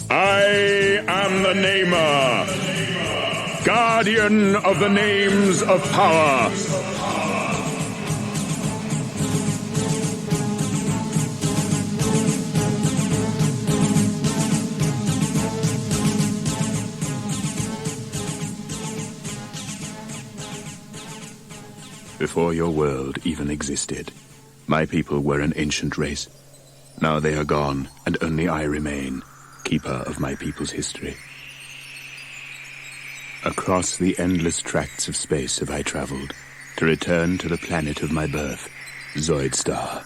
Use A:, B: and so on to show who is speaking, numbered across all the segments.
A: I am the Namer, guardian of the names of power. Before your world even existed, my people were an ancient race. Now they are gone, and only I remain, keeper of my people's history. Across the endless tracts of space have I traveled, to return to the planet of my birth, Zoidstar.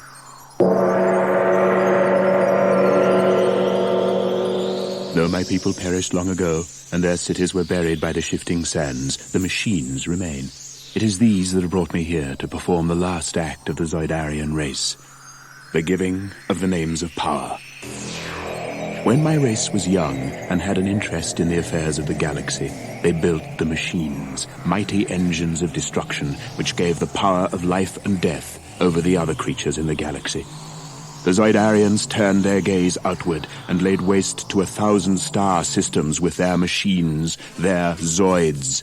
A: Though my people perished long ago, and their cities were buried by the shifting sands, the machines remain. It is these that have brought me here to perform the last act of the Zoidarian race, the giving of the names of power. When my race was young and had an interest in the affairs of the galaxy, they built the machines, mighty engines of destruction which gave the power of life and death over the other creatures in the galaxy. The Zoidarians turned their gaze outward and laid waste to 1,000 star systems with their machines, their Zoids.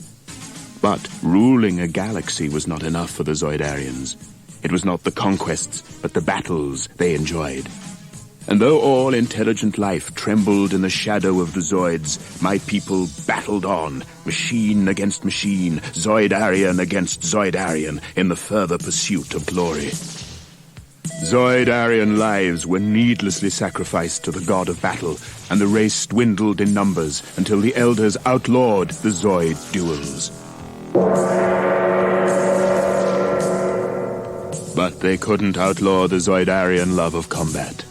A: But ruling a galaxy was not enough for the Zoidarians. It was not the conquests, but the battles they enjoyed. And though all intelligent life trembled in the shadow of the Zoids, my people battled on, machine against machine, Zoidarian against Zoidarian, in the further pursuit of glory. Zoidarian lives were needlessly sacrificed to the god of battle, and the race dwindled in numbers until the elders outlawed the Zoid duels. But they couldn't outlaw the Zoidarian love of combat.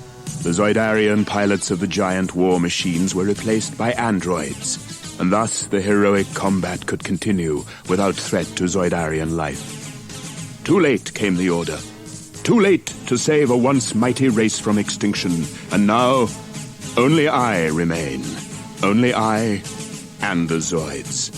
A: The Zoidarian pilots of the giant war machines were replaced by androids, and thus the heroic combat could continue without threat to Zoidarian life. Too late came the order. Too late to save a once mighty race from extinction, and now only I remain. Only I and the Zoids.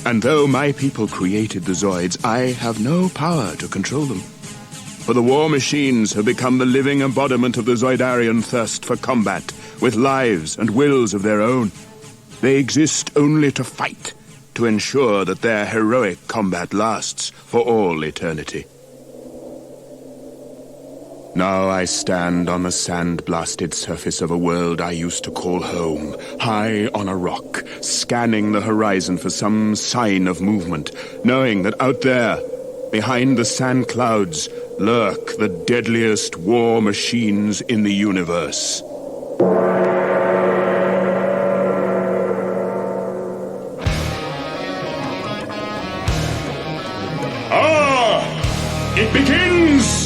A: And though my people created the Zoids, I have no power to control them. For the war machines have become the living embodiment of the Zoidarian thirst for combat, with lives and wills of their own. They exist only to fight, to ensure that their heroic combat lasts for all eternity. Now I stand on the sand-blasted surface of a world I used to call home, high on a rock, scanning the horizon for some sign of movement, knowing that out there, behind the sand clouds, lurk the deadliest war machines in the universe. It begins!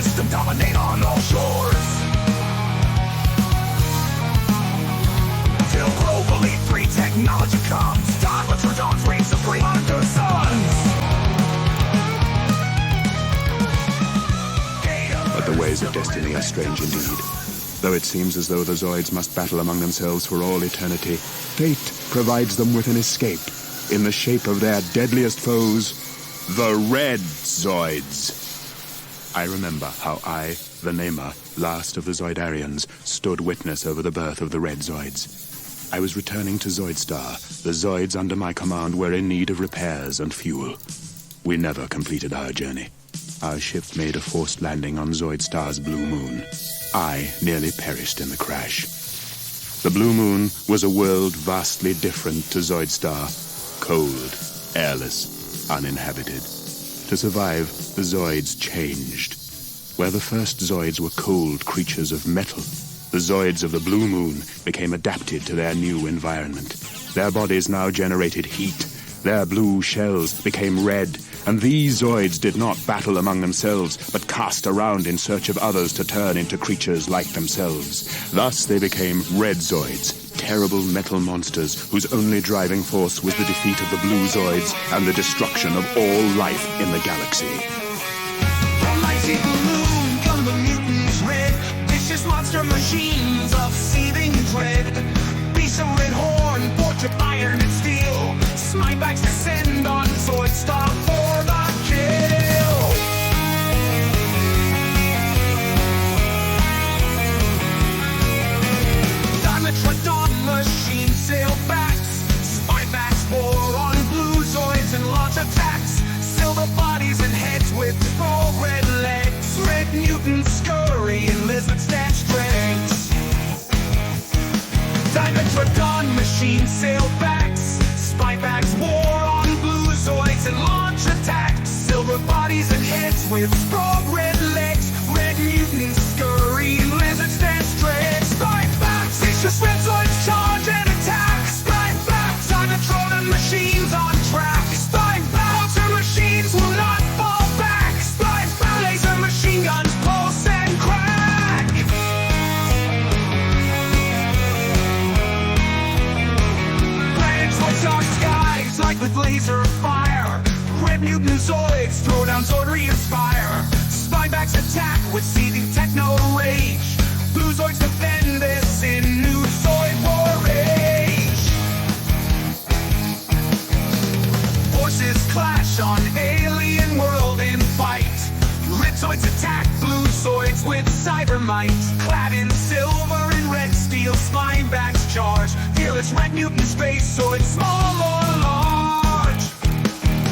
B: system dominate on all shores. Till globally free technology comes, Douglas Rodon's reign supreme under suns.
A: But the ways of destiny are strange indeed. Though it seems as though the Zoids must battle among themselves for all eternity, fate provides them with an escape in the shape of their deadliest foes, the Red Zoids. I remember how I, the Namer, last of the Zoidarians, stood witness over the birth of the Red Zoids. I was returning to Zoidstar. The Zoids under my command were in need of repairs and fuel. We never completed our journey. Our ship made a forced landing on Zoidstar's blue moon. I nearly perished in the crash. The blue moon was a world vastly different to Zoidstar. Cold, airless, uninhabited. To survive, the Zoids changed. Where the first Zoids were cold creatures of metal, the Zoids of the blue moon became adapted to their new environment. Their bodies now generated heat. Their blue shells became red, and these Zoids did not battle among themselves, but cast around in search of others to turn into creatures like themselves. Thus they became Red Zoids, terrible metal monsters whose only driving force was the defeat of the blue Zoids and the destruction of all life in the galaxy.
B: From mighty balloon come the mutants red, vicious monster machines of seething dread. Beasts of red horn, forged of iron and steel. Spinebacks descend on Zoidstar for the kill. Dimetrodon machine sailbacks. Spinebacks war on blue Zoids and launch attacks. Silver bodies and heads with full red legs. Red mutants scurry in lizard stand strengths. Dimetrodon machine sailbacks. Spinebacks war on blue Zoids and launch attacks. Silver bodies and heads with sprawled red legs. Red mutants scurry in lizard stand strengths. Spinebacks, vicious red Zoids charge and attack. Spinebacks, Dimetrodon machines on track. Spinebacks, monster machines will not fall back. Spinebacks, laser machine guns pulse and crack. Planets with dark skies like with laser fire. Red mutant Zoids throw down Zoid re-inspire. Spinebacks attack with seething techno rage. Blue Zoids defend this in new Zoid war rage. Forces clash on alien world in fight. Red Zoids attack blue Zoids with cyber might. Clad in silver and red steel, Spinebacks charge. Fearless red mutant space Zoids, small or large.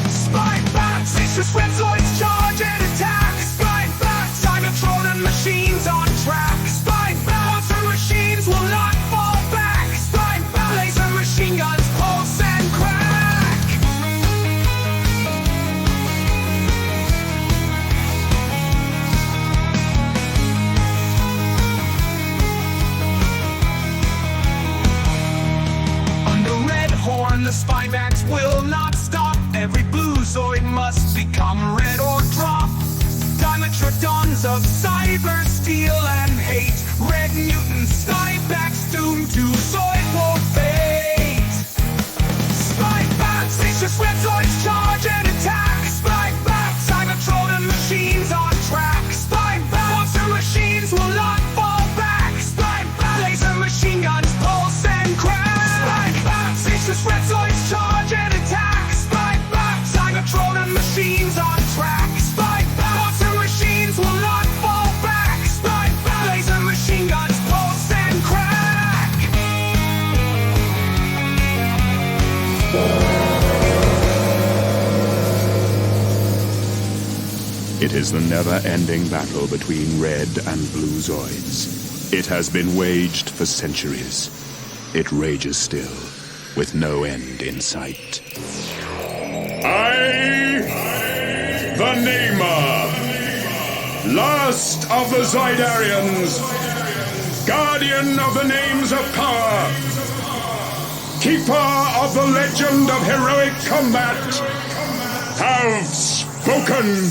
B: Spinebacks, vicious red Zoids charge and attack. Spinebacks, Dimetrodon machines on track. Spinebacks, monster machines will not fall back. Spinebacks, laser machine guns pulse and crack. Under red horn, the Spinebacks will not stop. Every blue Zoid must become red or drop. Dimetrodons of cyber steel and hate. Red mutants, Spinebacks doomed to Zoid war fate. Spinebacks, vicious red Zoids charge and attack. Spinebacks, Dimetrodon machines on track. Spinebacks, monster machines will not fall back. Spinebacks, laser machine guns pulse and crack. Spinebacks, vicious red Zoids charge and attack. Spinebacks, Dimetrodon machines on track. Spinebacks, monster machines will not fall back. Spinebacks, laser machine guns pulse and crack.
A: It is the never-ending battle between red and blue Zoids. It has been waged for centuries. It rages still, with no end in sight. I, the Namer, last of the Zoidarians, guardian of the names of power, keeper of the legend of heroic combat, have spoken.